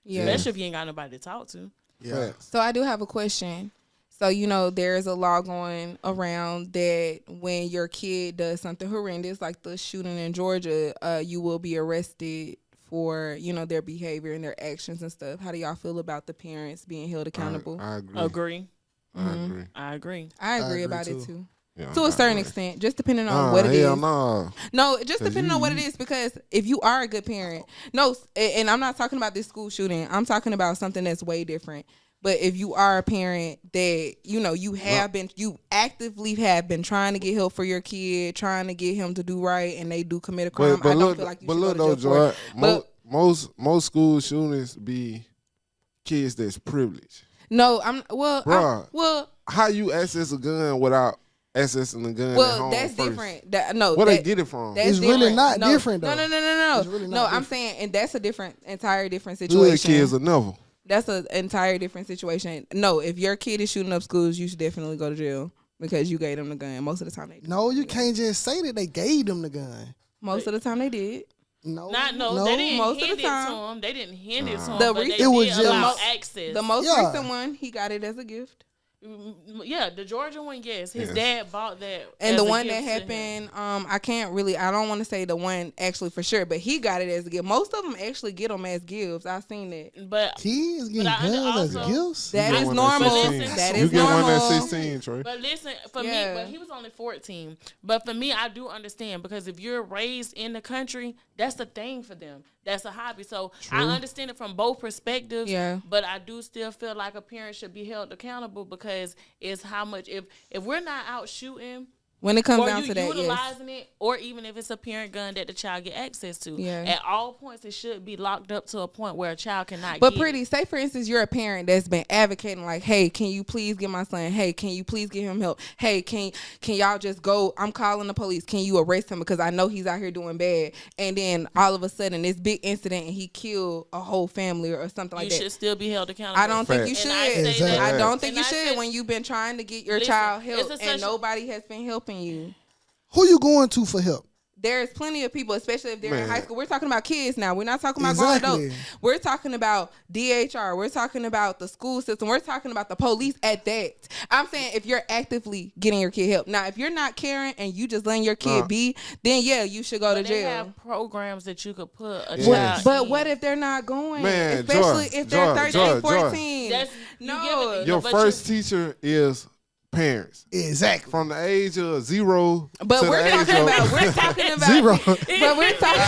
Yeah. Especially if you ain't got nobody to talk to. Yeah. So I do have a question. So, you know, there's a law going around that when your kid does something horrendous, like the shooting in Georgia, you will be arrested for, you know, their behavior and their actions and stuff. How do y'all feel about the parents being held accountable? I agree. Agree. I agree. I agree. I agree agree about too. it too. Yeah, To a certain extent, just depending on Nah, what it is. hell nah. No, just depending on what it you- is, because if you are a good parent, no, and I'm not talking about this school shooting. I'm talking about something that's way different. But if you are a parent that, you know, you actively have been trying to get help for your kid, trying to get him to do right, and they do commit a crime, I don't feel like you should go to jail for it. But most school shootings be kids that's privileged. no, Bruh. How you access a gun without accessing a gun? at home that's first? different. Where they get it from? That's It's really different. not No, different, though. No. It's really not No, I'm different. saying, and that's a entire different Good situation. kids are never. That's an entire different situation. No, if your kid is shooting up schools, you should definitely go to jail because you gave them the gun. Most of the time they did. No, you can't just say that they gave them the gun. Most of the time they did. No, They didn't most of hand the it time. to him. They didn't hand it to him. The But re- they It was did just- allow access. The most Yeah. recent one, he got it as a gift. Yeah, the Georgia one, yes. His Yes. dad bought that. And as the a one gift that to him. happened, I don't want to say the one actually for sure, but he got it as a gift. Most of them actually get them as gifts. I've seen that. But kids getting But I guns as also- gifts. That You is get one normal. at 16. That You is get one at normal. 16, Trey. But listen, for Yeah. me, but he was only 14. But for me, I do understand because if you're raised in the country, that's the thing for them. That's a hobby. So I understand it from both perspectives. Yeah. But I do still feel like a parent should be held accountable because it's how much if we're not out shooting. When it comes Or down you to that, yes. utilizing it, or even if it's a parent gun that the child get access to. Yeah. At all points, it should be locked up to a point where a child cannot But get pretty, it. say for instance, you're a parent that's been advocating like, hey, can you please get my son? Hey, can you please get him help? Hey, can y'all just go? I'm calling the police. Can you arrest him because I know he's out here doing bad? And then all of a sudden, this big incident and he killed a whole family or something like You that. should still be held accountable. I don't think you Facts. should. And I say Exactly. I that- don't think and you I should say- when you've been trying to get your Listen, child it's help a and social- nobody has been helping you. Who you going to for help? There's plenty of people, especially if they're in Man. high school. We're talking about kids now. We're not talking about Exactly. grown adults. We're talking about DHR. We're talking about the school system. We're talking about the police at that. I'm saying if you're actively getting your kid help. Now, if you're not caring and you just letting your kid be, then yeah, you should go to But they jail. have programs that you could put a Yes. child But in. what if they're not going? Man, Especially Joy, if they're Joy, 13, Joy, 14. That's No. Your but first teacher is parents. Exactly. From the age of 0 But to we're the age talking of about, we're talking about, Zero. but we're talking,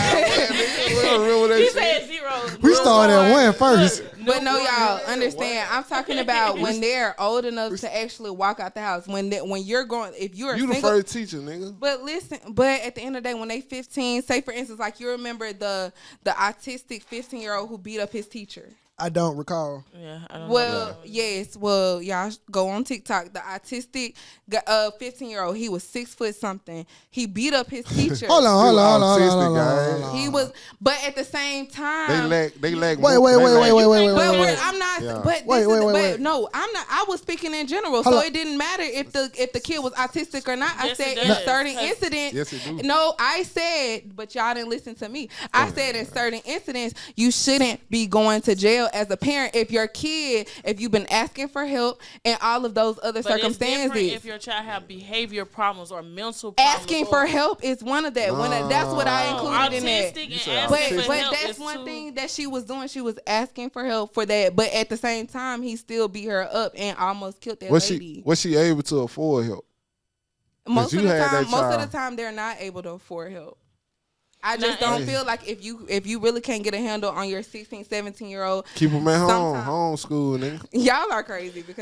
Remember that He shit? said 0. We started at one first. but no, y'all understand. I'm talking about when they're old enough to actually walk out the house. When you're going, if you're a You the single, first teacher, nigga. but listen, but at the end of the day, when they 15, say for instance, like you remember the autistic 15-year-old who beat up his teacher. I don't recall. Yeah, I don't Well, know. yes. Well, y'all go on TikTok. The autistic 15-year-old, he was 6 foot something. He beat up his teacher. Hold on. autistic guy. He was, but at the same time, They lack. Wait. But I'm not. Yeah. But Wait. no, I'm not. I was speaking in general, Hold so on. it didn't matter if the kid was autistic or not. I Yes, said it in does. certain Yes. incidents. Yes, it do. No, I said, but y'all didn't listen to me. I said in certain incidents, you shouldn't be going to jail as a parent if your kid, if you've been asking for help and all of those other But it's different circumstances. if your child have behavior problems or mental problems. Asking for help is one of that. That's what I included in that. Autistic and said asking But for but help that's is one two- thing that she was doing. She was asking for help for that. But at the same time, he still beat her up and almost killed that lady. Was she able to afford help? Most you of the had time, that most of child. the time, they're not able to afford help. I just Nah, don't and- feel like if you really can't get a handle on your 16, 17-year-old, Keep them at home, Sometimes- homeschool, nigga. y'all are crazy because